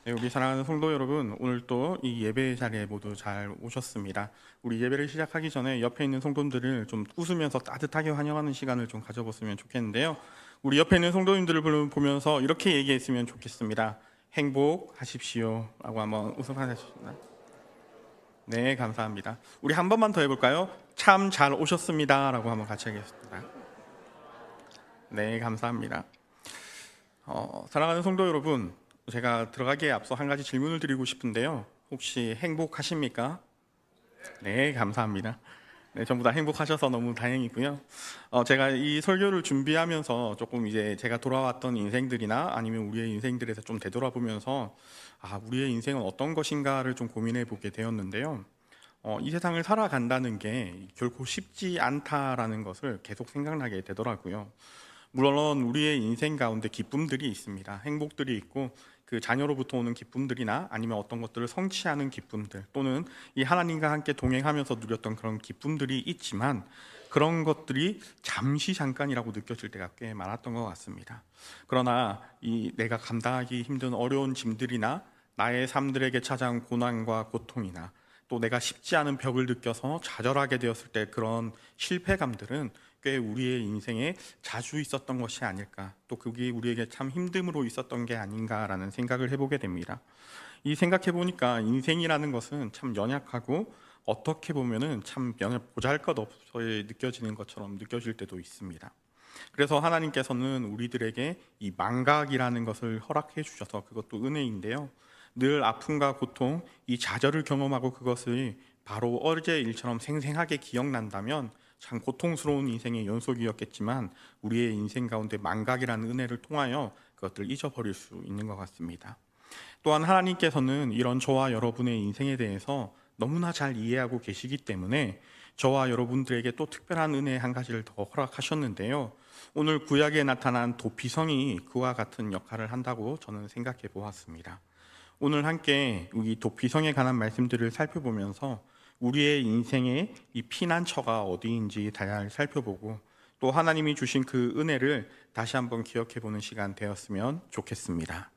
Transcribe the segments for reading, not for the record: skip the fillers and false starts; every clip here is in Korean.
네, 우리 사랑하는 성도 여러분, 오늘 또 이 예배 자리에 모두 잘 오셨습니다. 우리 예배를 시작하기 전에 옆에 있는 성도님들을 좀 웃으면서 따뜻하게 환영하는 시간을 좀 가져봤으면 좋겠는데요. 우리 옆에 있는 성도님들을 보면서 이렇게 얘기했으면 좋겠습니다. 행복하십시오 라고 한번 웃음하셨습니다. 네, 감사합니다. 우리 한 번만 더 해볼까요? 참 잘 오셨습니다 라고 한번 같이 하겠습니다. 네, 감사합니다. 사랑하는 성도 여러분, 제가 들어가기에 앞서 한 가지 질문을 드리고 싶은데요. 혹시 행복하십니까? 네, 감사합니다. 네, 전부 다 행복하셔서 너무 다행이고요. 제가 이 설교를 준비하면서 조금 이제 제가 돌아왔던 인생들이나 아니면 우리의 인생들에서 좀 되돌아보면서 우리의 인생은 어떤 것인가를 좀 고민해 보게 되었는데요. 이 세상을 살아간다는 게 결코 쉽지 않다라는 것을 계속 생각나게 되더라고요. 물론 우리의 인생 가운데 기쁨들이 있습니다. 행복들이 있고 그 자녀로부터 오는 기쁨들이나 아니면 어떤 것들을 성취하는 기쁨들 또는 이 하나님과 함께 동행하면서 누렸던 그런 기쁨들이 있지만 그런 것들이 잠시 잠깐이라고 느껴질 때가 꽤 많았던 것 같습니다. 그러나 이 내가 감당하기 힘든 어려운 짐들이나 나의 삶들에게 찾아온 고난과 고통이나 또 내가 쉽지 않은 벽을 느껴서 좌절하게 되었을 때 그런 실패감들은 꽤 우리의 인생에 자주 있었던 것이 아닐까, 또 그게 우리에게 참 힘듦으로 있었던 게 아닌가라는 생각을 해보게 됩니다. 이 생각해 보니까 인생이라는 것은 참 연약하고 어떻게 보면은 참 보잘것없어 느껴지는 것처럼 느껴질 때도 있습니다. 그래서 하나님께서는 우리들에게 이 망각이라는 것을 허락해 주셔서 그것도 은혜인데요. 늘 아픔과 고통, 이 좌절을 경험하고 그것을 바로 어제 일처럼 생생하게 기억난다면 참 고통스러운 인생의 연속이었겠지만 우리의 인생 가운데 망각이라는 은혜를 통하여 그것들을 잊어버릴 수 있는 것 같습니다. 또한 하나님께서는 이런 저와 여러분의 인생에 대해서 너무나 잘 이해하고 계시기 때문에 저와 여러분들에게 또 특별한 은혜 한 가지를 더 허락하셨는데요. 오늘 구약에 나타난 도피성이 그와 같은 역할을 한다고 저는 생각해 보았습니다. 오늘 함께 이 도피성에 관한 말씀들을 살펴보면서 우리의 인생의 이 피난처가 어디인지 잘 살펴보고 또 하나님이 주신 그 은혜를 다시 한번 기억해보는 시간 되었으면 좋겠습니다.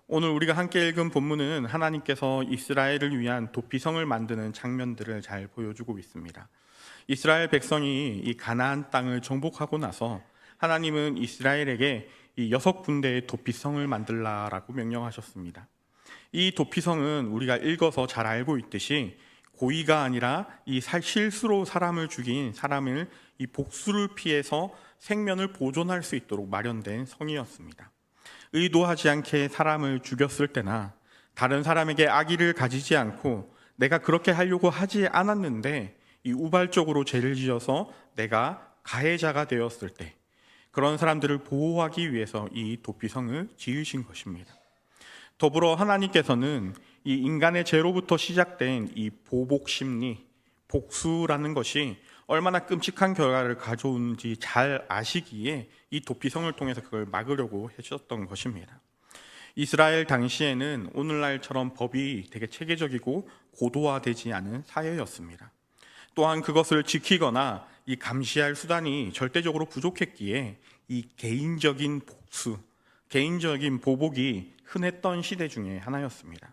오늘 우리가 함께 읽은 본문은 하나님께서 이스라엘을 위한 도피성을 만드는 장면들을 잘 보여주고 있습니다. 이스라엘 백성이 이 가나안 땅을 정복하고 나서 하나님은 이스라엘에게 이 6군데의 도피성을 만들라라고 명령하셨습니다. 이 도피성은 우리가 읽어서 잘 알고 있듯이 고의가 아니라 이 실수로 사람을 죽인 사람을 이 복수를 피해서 생면을 보존할 수 있도록 마련된 성이었습니다. 의도하지 않게 사람을 죽였을 때나 다른 사람에게 악의를 가지지 않고 내가 그렇게 하려고 하지 않았는데 이 우발적으로 죄를 지어서 내가 가해자가 되었을 때 그런 사람들을 보호하기 위해서 이 도피성을 지으신 것입니다. 더불어 하나님께서는 이 인간의 죄로부터 시작된 이 보복 심리, 복수라는 것이 얼마나 끔찍한 결과를 가져오는지 잘 아시기에 이 도피성을 통해서 그걸 막으려고 해주셨던 것입니다. 이스라엘 당시에는 오늘날처럼 법이 되게 체계적이고 고도화되지 않은 사회였습니다. 또한 그것을 지키거나 이 감시할 수단이 절대적으로 부족했기에 이 개인적인 복수, 개인적인 보복이 흔했던 시대 중에 하나였습니다.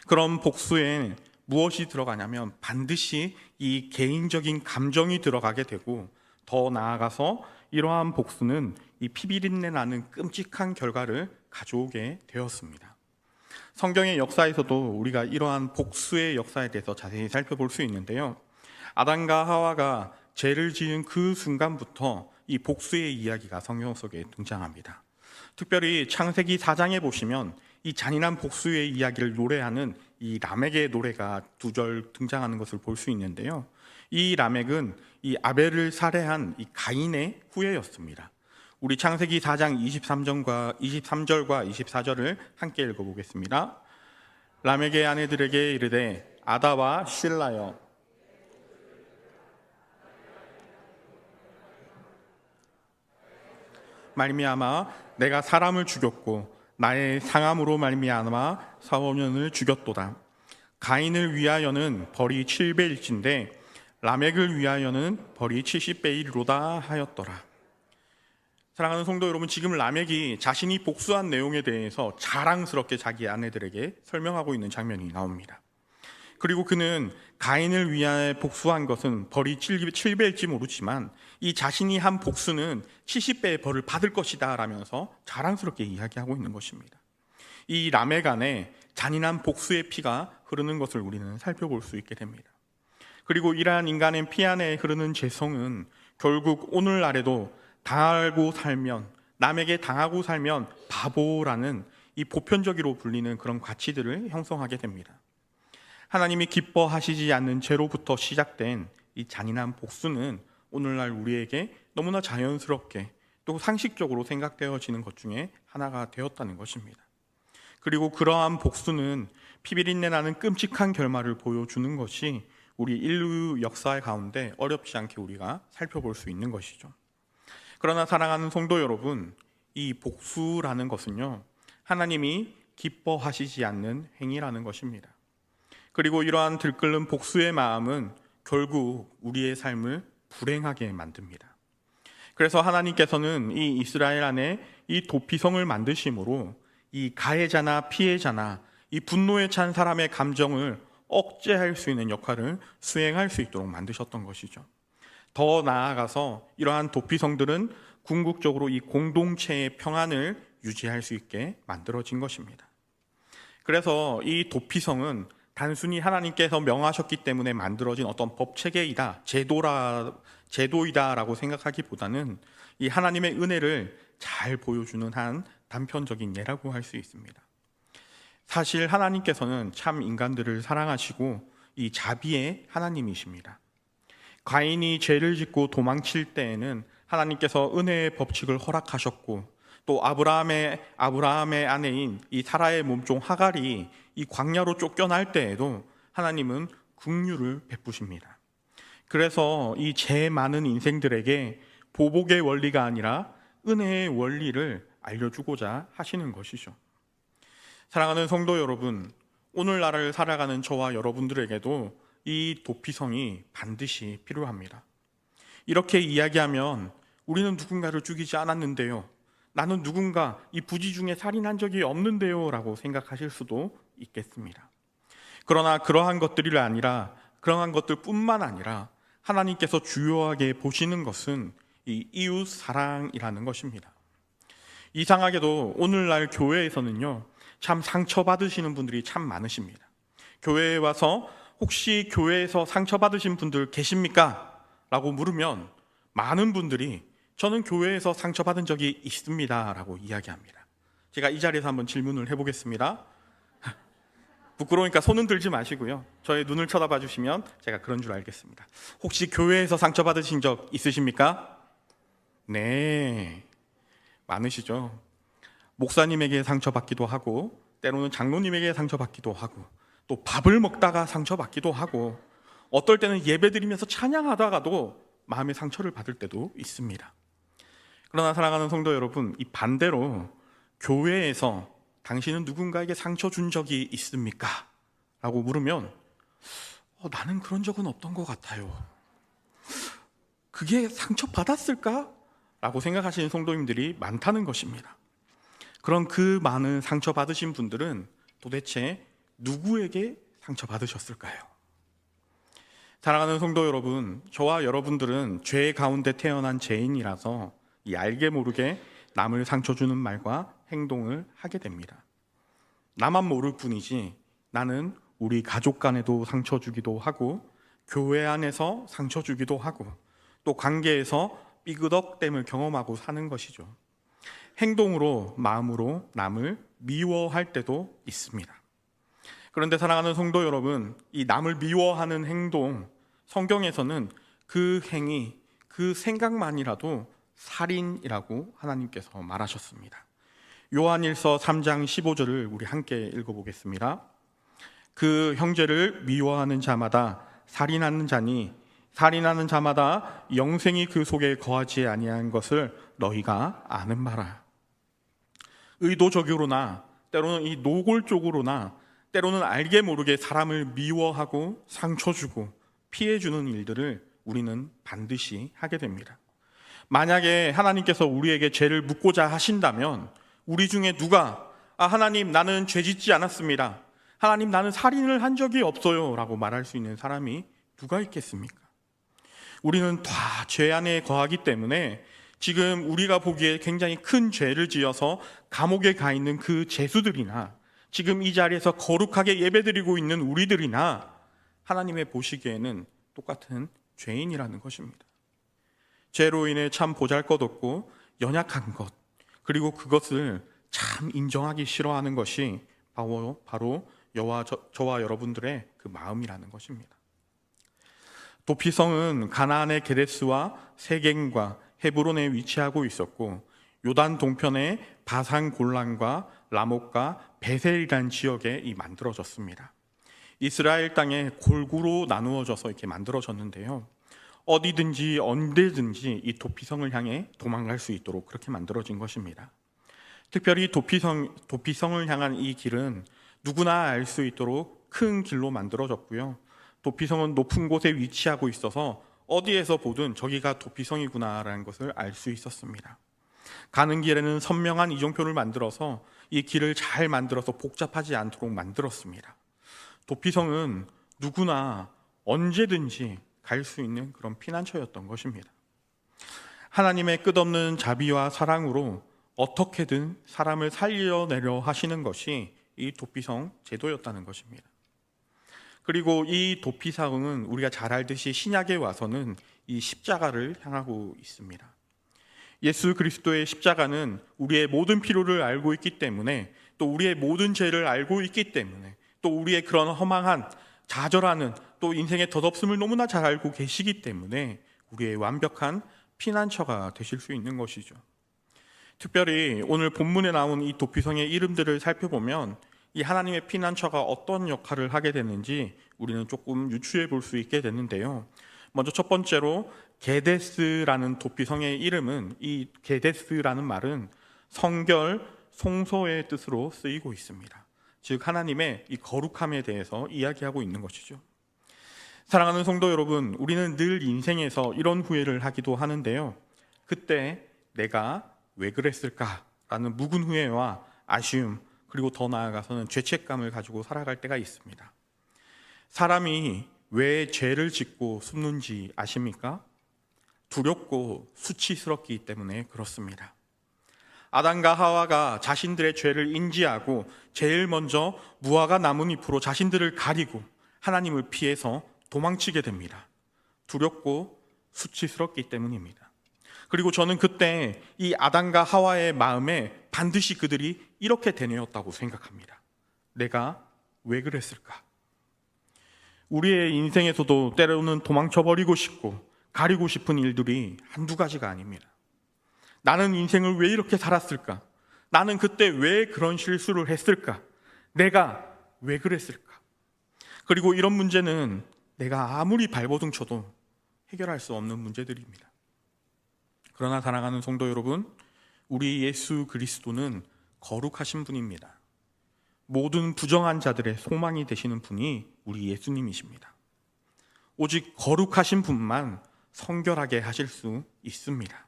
그런 복수에 무엇이 들어가냐면 반드시 이 개인적인 감정이 들어가게 되고 더 나아가서 이러한 복수는 이 피비린내 나는 끔찍한 결과를 가져오게 되었습니다. 성경의 역사에서도 우리가 이러한 복수의 역사에 대해서 자세히 살펴볼 수 있는데요. 아담과 하와가 죄를 지은 그 순간부터 이 복수의 이야기가 성경 속에 등장합니다. 특별히 창세기 4장에 보시면 이 잔인한 복수의 이야기를 노래하는 이 라멕의 노래가 2절 등장하는 것을 볼 수 있는데요. 이 라멕은 이 아벨을 살해한 이 가인의 후예였습니다. 우리 창세기 4장 23절과 24절을 함께 읽어보겠습니다. 라멕의 아내들에게 이르되 아다와 실라여 말미암아 내가 사람을 죽였고 나의 상함으로 말미암아 사오년을 죽였도다. 가인을 위하여는 벌이 7배일진데 라멕을 위하여는 벌이 70배이로다 하였더라. 사랑하는 성도 여러분, 지금 라멕이 자신이 복수한 내용에 대해서 자랑스럽게 자기 아내들에게 설명하고 있는 장면이 나옵니다. 그리고 그는 가인을 위하여 복수한 것은 벌이 7배일지 모르지만 이 자신이 한 복수는 70배의 벌을 받을 것이다 라면서 자랑스럽게 이야기하고 있는 것입니다. 이 라멕 안에 잔인한 복수의 피가 흐르는 것을 우리는 살펴볼 수 있게 됩니다. 그리고 이러한 인간의 피 안에 흐르는 죄성은 결국 오늘날에도 당하고 살면, 남에게 당하고 살면 바보라는 이 보편적으로 불리는 그런 가치들을 형성하게 됩니다. 하나님이 기뻐하시지 않는 죄로부터 시작된 이 잔인한 복수는 오늘날 우리에게 너무나 자연스럽게 또 상식적으로 생각되어지는 것 중에 하나가 되었다는 것입니다. 그리고 그러한 복수는 피비린내 나는 끔찍한 결말을 보여주는 것이 우리 인류 역사 가운데 어렵지 않게 우리가 살펴볼 수 있는 것이죠. 그러나 사랑하는 성도 여러분, 이 복수라는 것은요, 하나님이 기뻐하시지 않는 행위라는 것입니다. 그리고 이러한 들끓는 복수의 마음은 결국 우리의 삶을 불행하게 만듭니다. 그래서 하나님께서는 이 이스라엘 안에 이 도피성을 만드심으로 이 가해자나 피해자나 이 분노에 찬 사람의 감정을 억제할 수 있는 역할을 수행할 수 있도록 만드셨던 것이죠. 더 나아가서 이러한 도피성들은 궁극적으로 이 공동체의 평안을 유지할 수 있게 만들어진 것입니다. 그래서 이 도피성은 단순히 하나님께서 명하셨기 때문에 만들어진 어떤 법체계이다, 제도이다라고 생각하기보다는 이 하나님의 은혜를 잘 보여주는 한 단편적인 예라고 할 수 있습니다. 사실 하나님께서는 참 인간들을 사랑하시고 이 자비의 하나님이십니다. 가인이 죄를 짓고 도망칠 때에는 하나님께서 은혜의 법칙을 허락하셨고, 또 아브라함의 아내인 이 사라의 몸종 하갈이 이 광야로 쫓겨날 때에도 하나님은 긍휼을 베푸십니다. 그래서 이 죄 많은 인생들에게 보복의 원리가 아니라 은혜의 원리를 알려주고자 하시는 것이죠. 사랑하는 성도 여러분, 오늘날을 살아가는 저와 여러분들에게도 이 도피성이 반드시 필요합니다. 이렇게 이야기하면 우리는 누군가를 죽이지 않았는데요, 나는 누군가 이 부지 중에 살인한 적이 없는데요 라고 생각하실 수도 있겠습니다. 그러나 그러한 것들뿐만 아니라 하나님께서 중요하게 보시는 것은 이 이웃 사랑이라는 것입니다. 이상하게도 오늘날 교회에서는요, 참 상처받으시는 분들이 참 많으십니다. 교회에 와서 혹시 교회에서 상처받으신 분들 계십니까? 라고 물으면 많은 분들이 저는 교회에서 상처받은 적이 있습니다 라고 이야기합니다. 제가 이 자리에서 한번 질문을 해보겠습니다. 부끄러우니까 손은 들지 마시고요, 저의 눈을 쳐다봐 주시면 제가 그런 줄 알겠습니다. 혹시 교회에서 상처받으신 적 있으십니까? 네, 많으시죠. 목사님에게 상처받기도 하고, 때로는 장로님에게 상처받기도 하고, 또 밥을 먹다가 상처받기도 하고, 어떨 때는 예배드리면서 찬양하다가도 마음의 상처를 받을 때도 있습니다. 그러나 사랑하는 성도 여러분, 이 반대로 교회에서 당신은 누군가에게 상처 준 적이 있습니까? 라고 물으면 나는 그런 적은 없던 것 같아요. 그게 상처받았을까? 라고 생각하시는 성도님들이 많다는 것입니다. 그런 그 많은 상처받으신 분들은 도대체 누구에게 상처받으셨을까요? 사랑하는 성도 여러분, 저와 여러분들은 죄 가운데 태어난 죄인이라서 이 알게 모르게 남을 상처 주는 말과 행동을 하게 됩니다. 나만 모를 뿐이지 나는 우리 가족 간에도 상처 주기도 하고, 교회 안에서 상처 주기도 하고, 또 관계에서 삐그덕댐을 경험하고 사는 것이죠. 행동으로, 마음으로 남을 미워할 때도 있습니다. 그런데 사랑하는 성도 여러분, 이 남을 미워하는 행동, 성경에서는 그 행위, 그 생각만이라도 살인이라고 하나님께서 말하셨습니다. 요한일서 3장 15절을 우리 함께 읽어보겠습니다. 그 형제를 미워하는 자마다 살인하는 자니 살인하는 자마다 영생이 그 속에 거하지 아니한 것을 너희가 아는 바라. 의도적으로나 때로는 이 노골적으로나 때로는 알게 모르게 사람을 미워하고 상처 주고 피해 주는 일들을 우리는 반드시 하게 됩니다. 만약에 하나님께서 우리에게 죄를 묻고자 하신다면 우리 중에 누가 하나님 나는 죄 짓지 않았습니다, 하나님 나는 살인을 한 적이 없어요 라고 말할 수 있는 사람이 누가 있겠습니까? 우리는 다 죄 안에 거하기 때문에 지금 우리가 보기에 굉장히 큰 죄를 지어서 감옥에 가 있는 그 죄수들이나 지금 이 자리에서 거룩하게 예배드리고 있는 우리들이나 하나님의 보시기에는 똑같은 죄인이라는 것입니다. 죄로 인해 참 보잘것없고 연약한 것, 그리고 그것을 참 인정하기 싫어하는 것이 바로 저와 여러분들의 그 마음이라는 것입니다. 도피성은 가나안의 게데스와 세겜과 헤브론에 위치하고 있었고 요단 동편의 바산 골란과 라못과 베셀이라는 지역에 만들어졌습니다. 이스라엘 땅에 골고루 나누어져서 이렇게 만들어졌는데요, 어디든지 언제든지 이 도피성을 향해 도망갈 수 있도록 그렇게 만들어진 것입니다. 특별히 도피성을 향한 이 길은 누구나 알 수 있도록 큰 길로 만들어졌고요, 도피성은 높은 곳에 위치하고 있어서 어디에서 보든 저기가 도피성이구나라는 것을 알 수 있었습니다. 가는 길에는 선명한 이정표를 만들어서 이 길을 잘 만들어서 복잡하지 않도록 만들었습니다. 도피성은 누구나 언제든지 갈 수 있는 그런 피난처였던 것입니다. 하나님의 끝없는 자비와 사랑으로 어떻게든 사람을 살려내려 하시는 것이 이 도피성 제도였다는 것입니다. 그리고 이 도피성은 우리가 잘 알듯이 신약에 와서는 이 십자가를 향하고 있습니다. 예수 그리스도의 십자가는 우리의 모든 필요를 알고 있기 때문에, 또 우리의 모든 죄를 알고 있기 때문에, 또 우리의 그런 허망한 좌절하는 또 인생의 덧없음을 너무나 잘 알고 계시기 때문에 우리의 완벽한 피난처가 되실 수 있는 것이죠. 특별히 오늘 본문에 나온 이 도피성의 이름들을 살펴보면 이 하나님의 피난처가 어떤 역할을 하게 되는지 우리는 조금 유추해 볼 수 있게 됐는데요. 먼저 첫 번째로 게데스라는 도피성의 이름은, 이 게데스라는 말은 성결, 송소의 뜻으로 쓰이고 있습니다. 즉 하나님의 이 거룩함에 대해서 이야기하고 있는 것이죠. 사랑하는 성도 여러분, 우리는 늘 인생에서 이런 후회를 하기도 하는데요, 그때 내가 왜 그랬을까라는 묵은 후회와 아쉬움, 그리고 더 나아가서는 죄책감을 가지고 살아갈 때가 있습니다. 사람이 왜 죄를 짓고 숨는지 아십니까? 두렵고 수치스럽기 때문에 그렇습니다. 아담과 하와가 자신들의 죄를 인지하고 제일 먼저 무화과 나뭇잎으로 자신들을 가리고 하나님을 피해서 도망치게 됩니다. 두렵고 수치스럽기 때문입니다. 그리고 저는 그때 이 아담과 하와의 마음에 반드시 그들이 이렇게 되뇌었다고 생각합니다. 내가 왜 그랬을까? 우리의 인생에서도 때로는 도망쳐버리고 싶고 가리고 싶은 일들이 한두 가지가 아닙니다. 나는 인생을 왜 이렇게 살았을까? 나는 그때 왜 그런 실수를 했을까? 내가 왜 그랬을까? 그리고 이런 문제는 내가 아무리 발버둥 쳐도 해결할 수 없는 문제들입니다. 그러나 사랑하는 성도 여러분, 우리 예수 그리스도는 거룩하신 분입니다. 모든 부정한 자들의 소망이 되시는 분이 우리 예수님이십니다. 오직 거룩하신 분만 성결하게 하실 수 있습니다.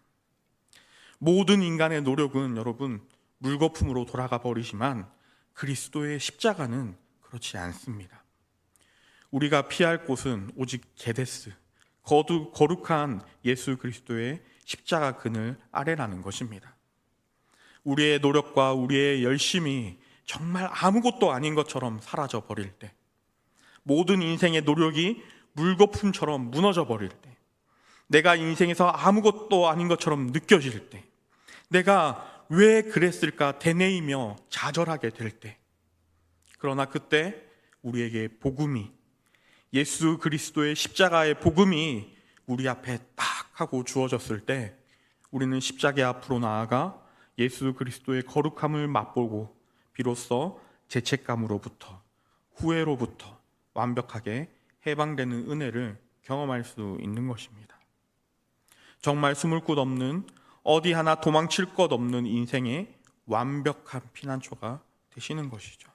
모든 인간의 노력은 여러분 물거품으로 돌아가 버리지만 그리스도의 십자가는 그렇지 않습니다. 우리가 피할 곳은 오직 게데스, 거룩한 예수 그리스도의 십자가 그늘 아래라는 것입니다. 우리의 노력과 우리의 열심이 정말 아무것도 아닌 것처럼 사라져 버릴 때, 모든 인생의 노력이 물거품처럼 무너져 버릴 때, 내가 인생에서 아무것도 아닌 것처럼 느껴질 때, 내가 왜 그랬을까 되뇌이며 좌절하게 될 때, 그러나 그때 우리에게 복음이, 예수 그리스도의 십자가의 복음이 우리 앞에 딱 하고 주어졌을 때 우리는 십자가 앞으로 나아가 예수 그리스도의 거룩함을 맛보고 비로소 죄책감으로부터, 후회로부터 완벽하게 해방되는 은혜를 경험할 수 있는 것입니다. 정말 숨을 곳 없는, 어디 하나 도망칠 것 없는 인생의 완벽한 피난처가 되시는 것이죠.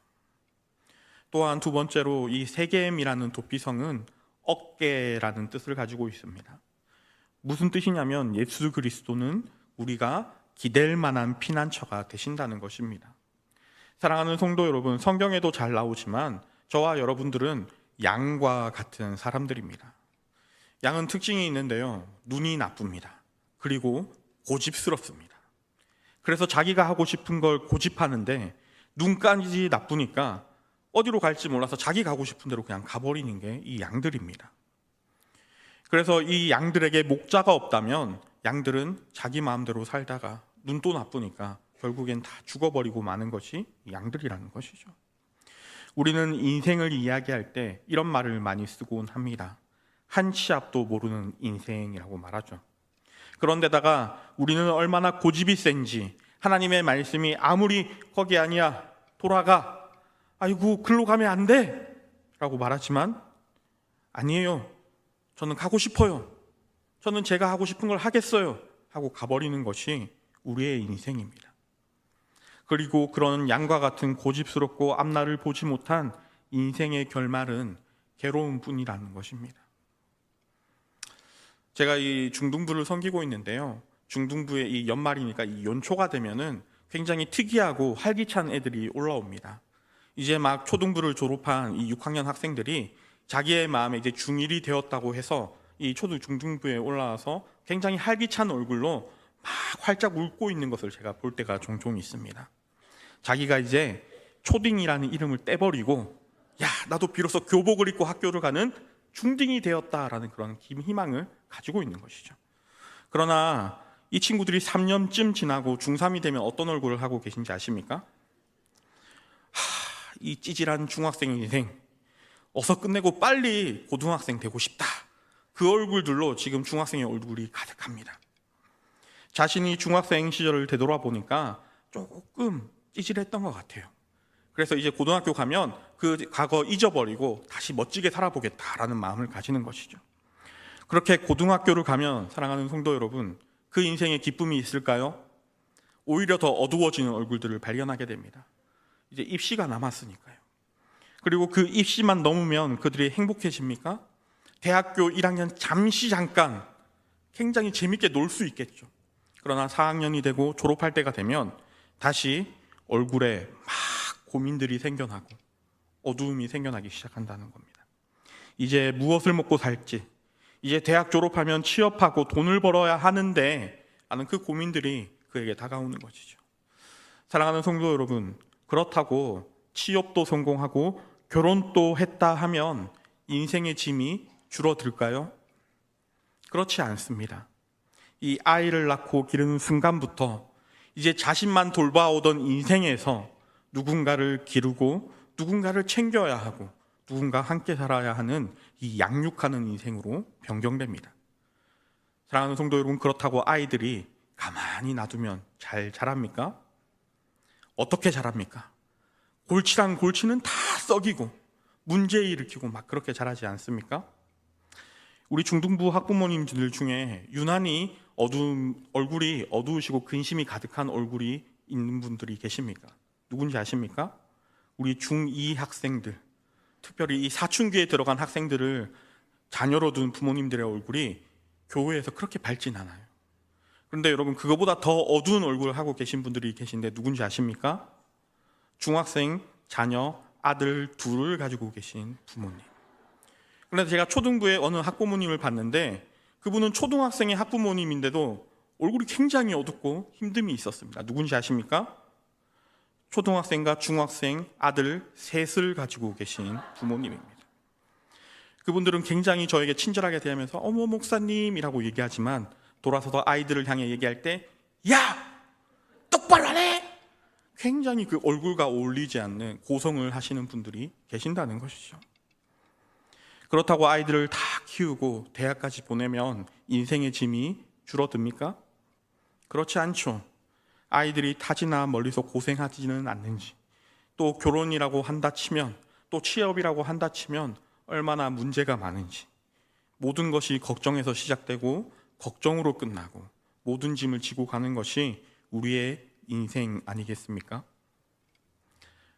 또한 두 번째로 이 세겜이라는 도피성은 어깨라는 뜻을 가지고 있습니다. 무슨 뜻이냐면 예수 그리스도는 우리가 기댈 만한 피난처가 되신다는 것입니다. 사랑하는 성도 여러분, 성경에도 잘 나오지만 저와 여러분들은 양과 같은 사람들입니다. 양은 특징이 있는데요. 눈이 나쁩니다. 그리고 고집스럽습니다. 그래서 자기가 하고 싶은 걸 고집하는데 눈까지 나쁘니까 어디로 갈지 몰라서 자기 가고 싶은 대로 그냥 가버리는 게 이 양들입니다. 그래서 이 양들에게 목자가 없다면 양들은 자기 마음대로 살다가 눈도 나쁘니까 결국엔 다 죽어버리고 마는 것이 양들이라는 것이죠. 우리는 인생을 이야기할 때 이런 말을 많이 쓰곤 합니다. 한 치 앞도 모르는 인생이라고 말하죠. 그런데다가 우리는 얼마나 고집이 센지 하나님의 말씀이 아무리 거기 아니야 돌아가 아이고 글로 가면 안 돼 라고 말하지만 아니에요 저는 가고 싶어요 저는 제가 하고 싶은 걸 하겠어요 하고 가버리는 것이 우리의 인생입니다. 그리고 그런 양과 같은 고집스럽고 앞날을 보지 못한 인생의 결말은 괴로움 뿐이라는 것입니다. 제가 이 중등부를 섬기고 있는데요. 중등부의 이 연말이니까 이 연초가 되면은 굉장히 특이하고 활기찬 애들이 올라옵니다. 이제 막 초등부를 졸업한 이 6학년 학생들이 자기의 마음에 이제 중1이 되었다고 해서 이 중등부에 올라와서 굉장히 활기찬 얼굴로 막 활짝 웃고 있는 것을 제가 볼 때가 종종 있습니다. 자기가 이제 초딩이라는 이름을 떼버리고 야 나도 비로소 교복을 입고 학교를 가는 중딩이 되었다라는 그런 희망을 가지고 있는 것이죠. 그러나 이 친구들이 3년쯤 지나고 중3이 되면 어떤 얼굴을 하고 계신지 아십니까? 이 찌질한 중학생 인생 어서 끝내고 빨리 고등학생 되고 싶다. 그 얼굴들로 지금 중학생의 얼굴이 가득합니다. 자신이 중학생 시절을 되돌아보니까 조금 찌질했던 것 같아요. 그래서 이제 고등학교 가면 그 과거 잊어버리고 다시 멋지게 살아보겠다라는 마음을 가지는 것이죠. 그렇게 고등학교를 가면 사랑하는 성도 여러분, 그 인생에 기쁨이 있을까요? 오히려 더 어두워지는 얼굴들을 발견하게 됩니다. 이제 입시가 남았으니까요. 그리고 그 입시만 넘으면 그들이 행복해집니까? 대학교 1학년 잠깐 굉장히 재밌게 놀 수 있겠죠. 그러나 4학년이 되고 졸업할 때가 되면 다시 얼굴에 막 고민들이 생겨나고 어두움이 생겨나기 시작한다는 겁니다. 이제 무엇을 먹고 살지, 이제 대학 졸업하면 취업하고 돈을 벌어야 하는데 하는 그 고민들이 그에게 다가오는 것이죠. 사랑하는 성도 여러분, 그렇다고 취업도 성공하고 결혼도 했다 하면 인생의 짐이 줄어들까요? 그렇지 않습니다. 이 아이를 낳고 기르는 순간부터 이제 자신만 돌봐오던 인생에서 누군가를 기르고 누군가를 챙겨야 하고 누군가 함께 살아야 하는 이 양육하는 인생으로 변경됩니다. 사랑하는 성도 여러분, 그렇다고 아이들이 가만히 놔두면 잘 자랍니까? 어떻게 자랍니까? 골치랑 골치는 다 썩이고 문제 일으키고 막 그렇게 자라지 않습니까? 우리 중등부 학부모님들 중에 유난히 얼굴이 어두우시고 근심이 가득한 얼굴이 있는 분들이 계십니까? 누군지 아십니까? 우리 중2 학생들, 특별히 이 사춘기에 들어간 학생들을 자녀로 둔 부모님들의 얼굴이 교회에서 그렇게 밝진 않아요. 그런데 여러분, 그거보다 더 어두운 얼굴을 하고 계신 분들이 계신데 누군지 아십니까? 중학생 자녀 아들 둘을 가지고 계신 부모님. 그런데 제가 초등부에 어느 학부모님을 봤는데 그분은 초등학생의 학부모님인데도 얼굴이 굉장히 어둡고 힘듦이 있었습니다. 누군지 아십니까? 초등학생과 중학생 아들 셋을 가지고 계신 부모님입니다. 그분들은 굉장히 저에게 친절하게 대하면서 어머 목사님이라고 얘기하지만 돌아서서 아이들을 향해 얘기할 때 야! 똑바로 하래! 굉장히 그 얼굴과 어울리지 않는 고성을 하시는 분들이 계신다는 것이죠. 그렇다고 아이들을 다 키우고 대학까지 보내면 인생의 짐이 줄어듭니까? 그렇지 않죠. 아이들이 타지나 멀리서 고생하지는 않는지, 또 결혼이라고 한다 치면, 또 취업이라고 한다 치면 얼마나 문제가 많은지, 모든 것이 걱정에서 시작되고 걱정으로 끝나고 모든 짐을 지고 가는 것이 우리의 인생 아니겠습니까?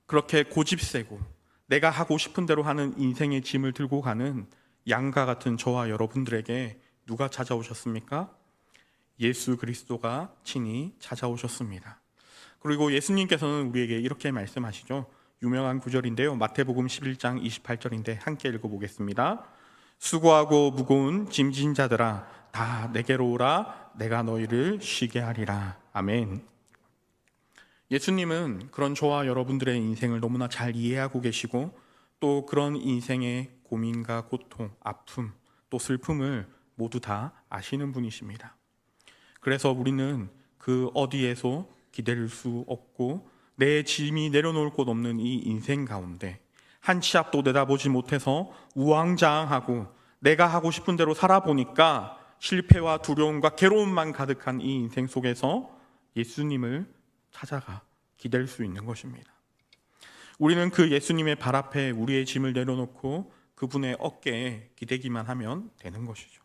그렇게 고집세고 내가 하고 싶은 대로 하는 인생의 짐을 들고 가는 양과 같은 저와 여러분들에게 누가 찾아오셨습니까? 예수 그리스도가 친히 찾아오셨습니다. 그리고 예수님께서는 우리에게 이렇게 말씀하시죠. 유명한 구절인데요. 마태복음 11장 28절인데 함께 읽어보겠습니다. 수고하고 무거운 짐진 자들아 다 내게로 오라 내가 너희를 쉬게 하리라. 아멘. 예수님은 그런 저와 여러분들의 인생을 너무나 잘 이해하고 계시고 또 그런 인생의 고민과 고통, 아픔, 또 슬픔을 모두 다 아시는 분이십니다. 그래서 우리는 그 어디에서 기댈 수 없고 내 짐이 내려놓을 곳 없는 이 인생 가운데 한 치 앞도 내다보지 못해서 우왕좌왕하고 내가 하고 싶은 대로 살아보니까 실패와 두려움과 괴로움만 가득한 이 인생 속에서 예수님을 찾아가 기댈 수 있는 것입니다. 우리는 그 예수님의 발 앞에 우리의 짐을 내려놓고 그분의 어깨에 기대기만 하면 되는 것이죠.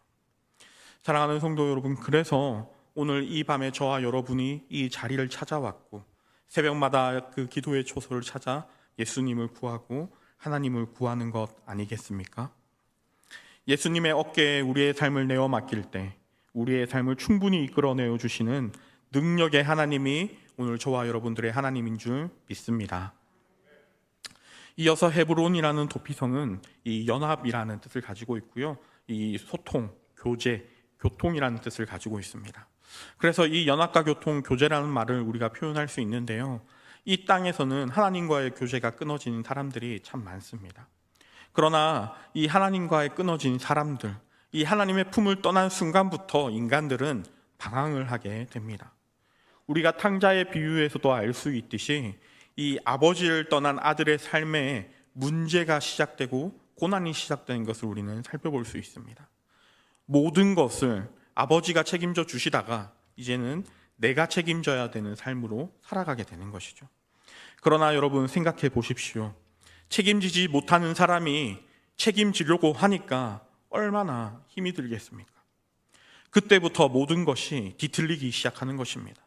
사랑하는 성도 여러분, 그래서 오늘 이 밤에 저와 여러분이 이 자리를 찾아왔고 새벽마다 그 기도의 초소를 찾아 예수님을 구하고 하나님을 구하는 것 아니겠습니까? 예수님의 어깨에 우리의 삶을 내어 맡길 때 우리의 삶을 충분히 이끌어내어 주시는 능력의 하나님이 오늘 저와 여러분들의 하나님인 줄 믿습니다. 이어서 헤브론이라는 도피성은 이 연합이라는 뜻을 가지고 있고요. 이 소통, 교제, 교통이라는 뜻을 가지고 있습니다. 그래서 이 연합과 교통, 교제라는 말을 우리가 표현할 수 있는데요. 이 땅에서는 하나님과의 교제가 끊어지는 사람들이 참 많습니다. 그러나 이 하나님과의 끊어진 사람들, 이 하나님의 품을 떠난 순간부터 인간들은 방황을 하게 됩니다. 우리가 탕자의 비유에서도 알 수 있듯이 이 아버지를 떠난 아들의 삶에 문제가 시작되고 고난이 시작되는 것을 우리는 살펴볼 수 있습니다. 모든 것을 아버지가 책임져 주시다가 이제는 내가 책임져야 되는 삶으로 살아가게 되는 것이죠. 그러나 여러분 생각해 보십시오. 책임지지 못하는 사람이 책임지려고 하니까 얼마나 힘이 들겠습니까? 그때부터 모든 것이 뒤틀리기 시작하는 것입니다.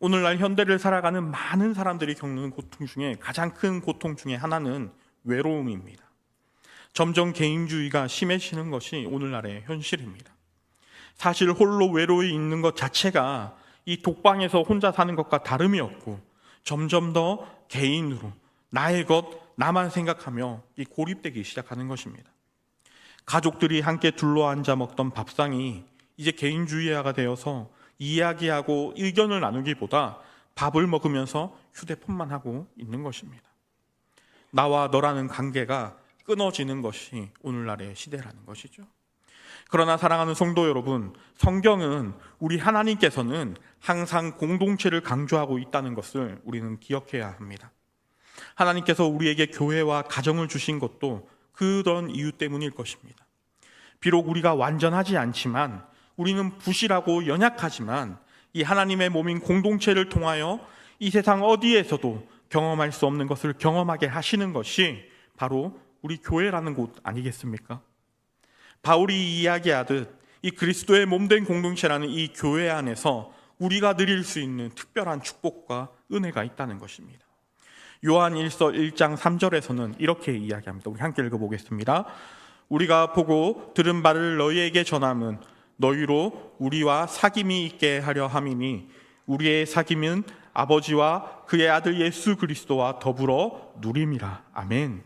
오늘날 현대를 살아가는 많은 사람들이 겪는 고통 중에 가장 큰 고통 중에 하나는 외로움입니다. 점점 개인주의가 심해지는 것이 오늘날의 현실입니다. 사실 홀로 외로이 있는 것 자체가 이 독방에서 혼자 사는 것과 다름이 없고 점점 더 개인으로 나의 것, 나만 생각하며 이 고립되기 시작하는 것입니다. 가족들이 함께 둘러앉아 먹던 밥상이 이제 개인주의화가 되어서 이야기하고 의견을 나누기보다 밥을 먹으면서 휴대폰만 하고 있는 것입니다. 나와 너라는 관계가 끊어지는 것이 오늘날의 시대라는 것이죠. 그러나 사랑하는 성도 여러분, 성경은 우리 하나님께서는 항상 공동체를 강조하고 있다는 것을 우리는 기억해야 합니다. 하나님께서 우리에게 교회와 가정을 주신 것도 그런 이유 때문일 것입니다. 비록 우리가 완전하지 않지만 우리는 부실하고 연약하지만 이 하나님의 몸인 공동체를 통하여 이 세상 어디에서도 경험할 수 없는 것을 경험하게 하시는 것이 바로 우리 교회라는 곳 아니겠습니까? 바울이 이야기하듯 이 그리스도의 몸된 공동체라는 이 교회 안에서 우리가 누릴 수 있는 특별한 축복과 은혜가 있다는 것입니다. 요한일서 1장 3절에서는 이렇게 이야기합니다. 우리 함께 읽어보겠습니다. 우리가 보고 들은 바를 너희에게 전함은 너희로 우리와 사귐이 있게 하려 함이니 우리의 사귐은 아버지와 그의 아들 예수 그리스도와 더불어 누림이라. 아멘.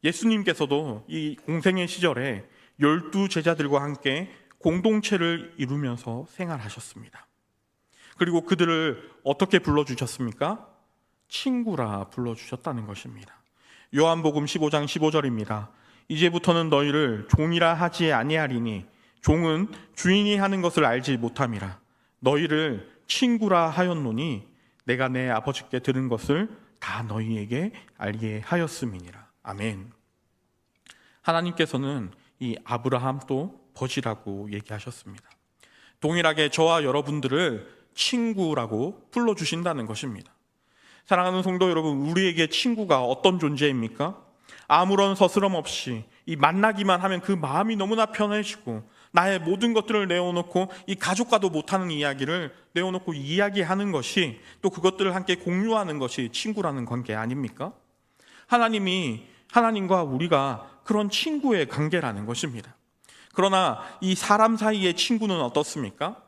예수님께서도 이 공생의 시절에 12 제자들과 함께 공동체를 이루면서 생활하셨습니다. 그리고 그들을 어떻게 불러주셨습니까? 친구라 불러주셨다는 것입니다. 요한복음 15장 15절입니다. 이제부터는 너희를 종이라 하지 아니하리니 종은 주인이 하는 것을 알지 못함이라. 너희를 친구라 하였노니 내가 내 아버지께 들은 것을 다 너희에게 알게 하였음이니라. 아멘. 하나님께서는 이 아브라함 또 버지라고 얘기하셨습니다. 동일하게 저와 여러분들을 친구라고 불러주신다는 것입니다. 사랑하는 성도 여러분, 우리에게 친구가 어떤 존재입니까? 아무런 서스럼 없이 이 만나기만 하면 그 마음이 너무나 편해지고 나의 모든 것들을 내어놓고 이 가족과도 못하는 이야기를 내어놓고 이야기하는 것이 또 그것들을 함께 공유하는 것이 친구라는 관계 아닙니까? 하나님과 우리가 그런 친구의 관계라는 것입니다. 그러나 이 사람 사이의 친구는 어떻습니까?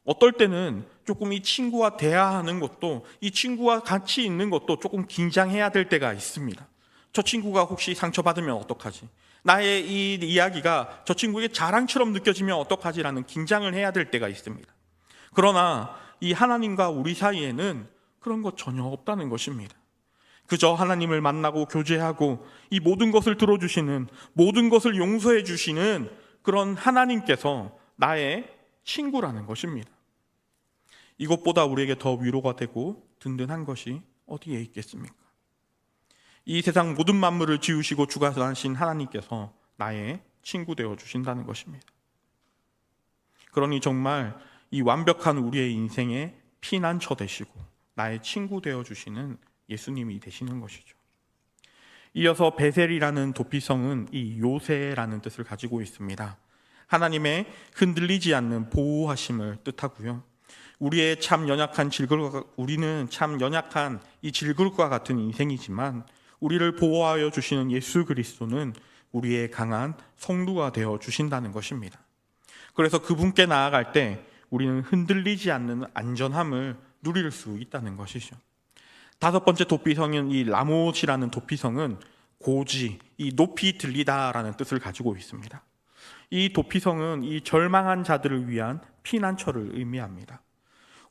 어떨 때는 조금 이 친구와 대화하는 것도, 이 친구와 같이 있는 것도 조금 긴장해야 될 때가 있습니다. 저 친구가 혹시 상처받으면 어떡하지? 나의 이 이야기가 저 친구에게 자랑처럼 느껴지면 어떡하지라는 긴장을 해야 될 때가 있습니다. 그러나 이 하나님과 우리 사이에는 그런 것 전혀 없다는 것입니다. 그저 하나님을 만나고 교제하고 이 모든 것을 들어주시는, 모든 것을 용서해 주시는 그런 하나님께서 나의 친구라는 것입니다. 이것보다 우리에게 더 위로가 되고 든든한 것이 어디에 있겠습니까? 이 세상 모든 만물을 지으시고 주관하신 하나님께서 나의 친구 되어 주신다는 것입니다. 그러니 정말 이 완벽한 우리의 인생의 피난처 되시고 나의 친구 되어 주시는 예수님이 되시는 것이죠. 이어서 베셀이라는 도피성은 이 요새라는 뜻을 가지고 있습니다. 하나님의 흔들리지 않는 보호하심을 뜻하고요. 우리는 참 연약한 이 질그릇과 같은 인생이지만 우리를 보호하여 주시는 예수 그리스도는 우리의 강한 성루가 되어 주신다는 것입니다. 그래서 그분께 나아갈 때 우리는 흔들리지 않는 안전함을 누릴 수 있다는 것이죠. 다섯 번째 도피성인 이 라못이라는 도피성은 고지, 이 높이 들리다라는 뜻을 가지고 있습니다. 이 도피성은 이 절망한 자들을 위한 피난처를 의미합니다.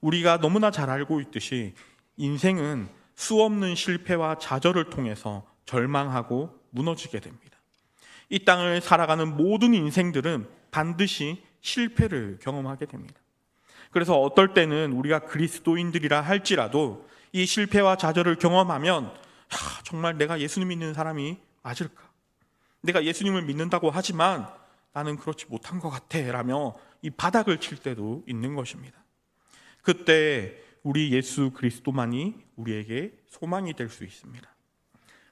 우리가 너무나 잘 알고 있듯이 인생은 수없는 실패와 좌절을 통해서 절망하고 무너지게 됩니다. 이 땅을 살아가는 모든 인생들은 반드시 실패를 경험하게 됩니다. 그래서 어떨 때는 우리가 그리스도인들이라 할지라도 이 실패와 좌절을 경험하면 정말 내가 예수님 믿는 사람이 맞을까? 내가 예수님을 믿는다고 하지만 나는 그렇지 못한 것 같아 라며 이 바닥을 칠 때도 있는 것입니다. 그때 우리 예수 그리스도만이 우리에게 소망이 될 수 있습니다.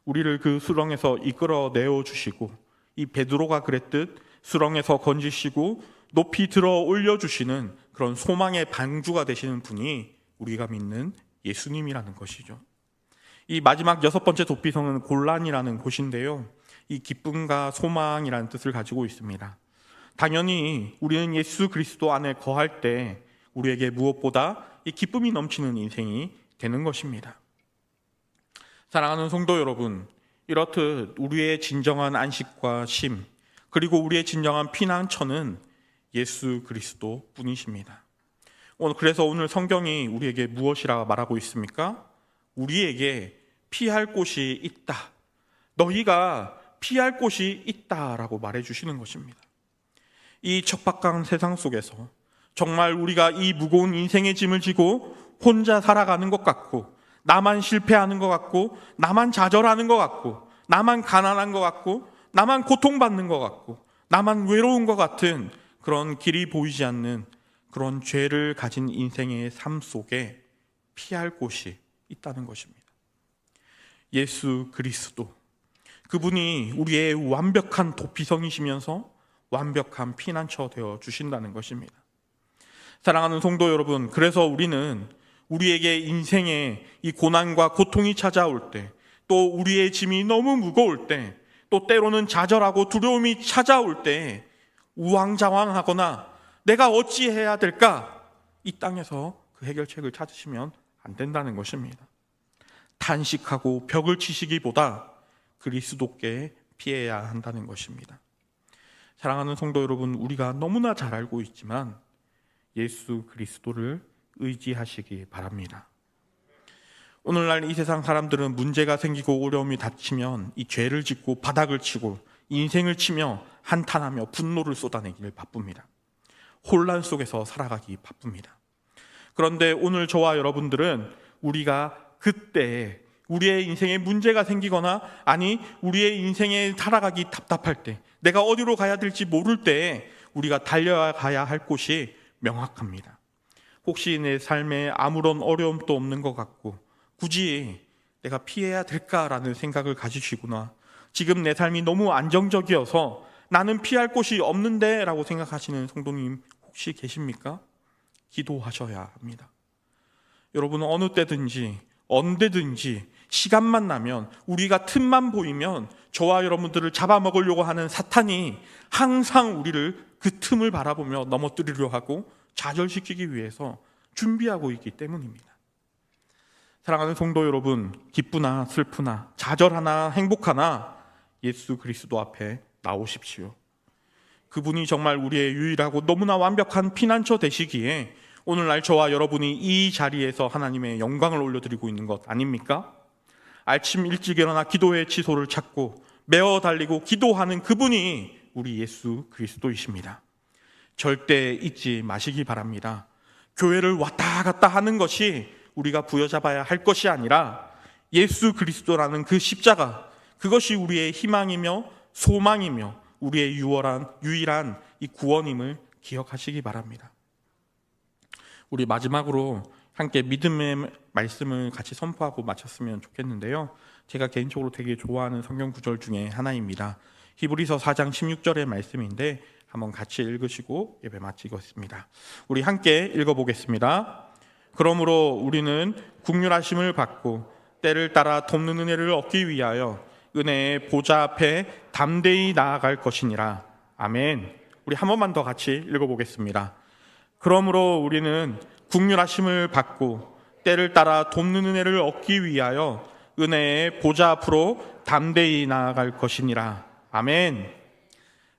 우리를 그 수렁에서 이끌어 내어 주시고 이 베드로가 그랬듯 수렁에서 건지시고 높이 들어 올려주시는 그런 소망의 방주가 되시는 분이 우리가 믿는 예수님이라는 것이죠. 이 마지막 여섯 번째 도피성은 골란이라는 곳인데요. 이 기쁨과 소망이라는 뜻을 가지고 있습니다. 당연히 우리는 예수 그리스도 안에 거할 때 우리에게 무엇보다 이 기쁨이 넘치는 인생이 되는 것입니다. 사랑하는 성도 여러분, 이렇듯 우리의 진정한 안식과 쉼, 그리고 우리의 진정한 피난처는 예수 그리스도 뿐이십니다. 그래서 오늘 성경이 우리에게 무엇이라 말하고 있습니까? 우리에게 피할 곳이 있다. 너희가 피할 곳이 있다라고 말해주시는 것입니다. 이 척박한 세상 속에서 정말 우리가 이 무거운 인생의 짐을 지고 혼자 살아가는 것 같고, 나만 실패하는 것 같고, 나만 좌절하는 것 같고, 나만 가난한 것 같고, 나만 고통받는 것 같고, 나만 외로운 것 같은 그런 길이 보이지 않는 그런 죄를 가진 인생의 삶 속에 피할 곳이 있다는 것입니다. 예수 그리스도, 그분이 우리의 완벽한 도피성이시면서 완벽한 피난처 되어 주신다는 것입니다. 사랑하는 성도 여러분, 그래서 우리는 우리에게 인생에 이 고난과 고통이 찾아올 때, 또 우리의 짐이 너무 무거울 때, 또 때로는 좌절하고 두려움이 찾아올 때 우왕좌왕하거나 내가 어찌해야 될까? 이 땅에서 그 해결책을 찾으시면 안 된다는 것입니다. 탄식하고 벽을 치시기보다 그리스도께 피해야 한다는 것입니다. 사랑하는 성도 여러분, 우리가 너무나 잘 알고 있지만 예수 그리스도를 의지하시기 바랍니다. 오늘날 이 세상 사람들은 문제가 생기고 어려움이 닥치면 이 죄를 짓고 바닥을 치고 인생을 치며 한탄하며 분노를 쏟아내기를 바쁩니다. 혼란 속에서 살아가기 바쁩니다. 그런데 오늘 저와 여러분들은 우리가 그때 우리의 인생에 문제가 생기거나, 아니 우리의 인생에 살아가기 답답할 때, 내가 어디로 가야 될지 모를 때 우리가 달려가야 할 곳이 명확합니다. 혹시 내 삶에 아무런 어려움도 없는 것 같고 굳이 내가 피해야 될까라는 생각을 가지시구나, 지금 내 삶이 너무 안정적이어서 나는 피할 곳이 없는데 라고 생각하시는 성도님 혹시 계십니까? 기도하셔야 합니다. 여러분은 어느 때든지 언제든지 시간만 나면, 우리가 틈만 보이면 저와 여러분들을 잡아먹으려고 하는 사탄이 항상 우리를 그 틈을 바라보며 넘어뜨리려 하고 좌절시키기 위해서 준비하고 있기 때문입니다. 사랑하는 성도 여러분, 기쁘나 슬프나 좌절하나 행복하나 예수 그리스도 앞에 나오십시오. 그분이 정말 우리의 유일하고 너무나 완벽한 피난처 되시기에 오늘날 저와 여러분이 이 자리에서 하나님의 영광을 올려드리고 있는 것 아닙니까? 아침 일찍 일어나 기도의 취소를 찾고 메어 달리고 기도하는 그분이 우리 예수 그리스도이십니다. 절대 잊지 마시기 바랍니다. 교회를 왔다 갔다 하는 것이 우리가 부여잡아야 할 것이 아니라 예수 그리스도라는 그 십자가, 그것이 우리의 희망이며 소망이며 우리의 유일한 이 구원임을 기억하시기 바랍니다. 우리 마지막으로 함께 믿음의 말씀을 같이 선포하고 마쳤으면 좋겠는데요. 제가 개인적으로 되게 좋아하는 성경 구절 중에 하나입니다. 히브리서 4장 16절의 말씀인데 한번 같이 읽으시고 예배 마치겠습니다. 우리 함께 읽어보겠습니다. 그러므로 우리는 긍휼하심을 받고 때를 따라 돕는 은혜를 얻기 위하여 은혜의 보좌 앞에 담대히 나아갈 것이니라. 아멘. 우리 한 번만 더 같이 읽어보겠습니다. 그러므로 우리는 긍휼하심을 받고 때를 따라 돕는 은혜를 얻기 위하여 은혜의 보좌 앞으로 담대히 나아갈 것이니라. 아멘.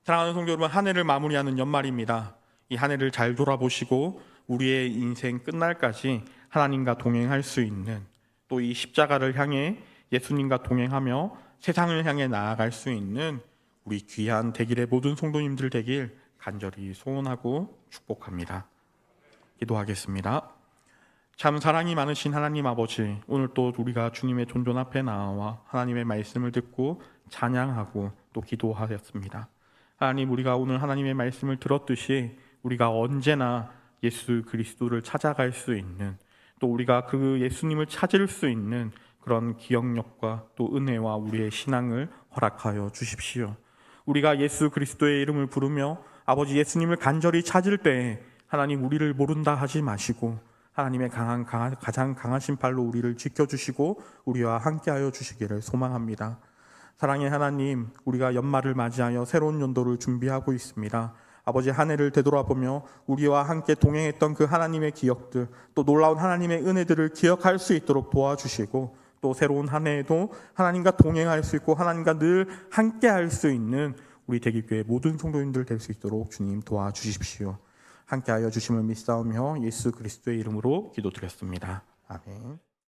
사랑하는 성도 여러분, 한 해를 마무리하는 연말입니다. 이 한 해를 잘 돌아보시고 우리의 인생 끝날까지 하나님과 동행할 수 있는, 또 이 십자가를 향해 예수님과 동행하며 세상을 향해 나아갈 수 있는 우리 귀한 대길의 모든 성도님들 되길 간절히 소원하고 축복합니다. 기도하겠습니다. 참 사랑이 많으신 하나님 아버지, 오늘 또 우리가 주님의 존존 앞에 나와 하나님의 말씀을 듣고 찬양하고 또 기도하였습니다. 하나님, 우리가 오늘 하나님의 말씀을 들었듯이 우리가 언제나 예수 그리스도를 찾아갈 수 있는, 또 우리가 그 예수님을 찾을 수 있는 그런 기억력과 또 은혜와 우리의 신앙을 허락하여 주십시오. 우리가 예수 그리스도의 이름을 부르며 아버지 예수님을 간절히 찾을 때 하나님, 우리를 모른다 하지 마시고 하나님의 가장 강하신 발로 우리를 지켜주시고 우리와 함께하여 주시기를 소망합니다. 사랑의 하나님, 우리가 연말을 맞이하여 새로운 연도를 준비하고 있습니다. 아버지, 한 해를 되돌아보며 우리와 함께 동행했던 그 하나님의 기억들, 또 놀라운 하나님의 은혜들을 기억할 수 있도록 도와주시고, 또 새로운 한 해에도 하나님과 동행할 수 있고 하나님과 늘 함께할 수 있는 우리 대길교회 모든 성도님들 될 수 있도록 주님 도와주십시오. 함께하여 주심을 믿사오며 예수 그리스도의 이름으로 기도드렸습니다. 아멘.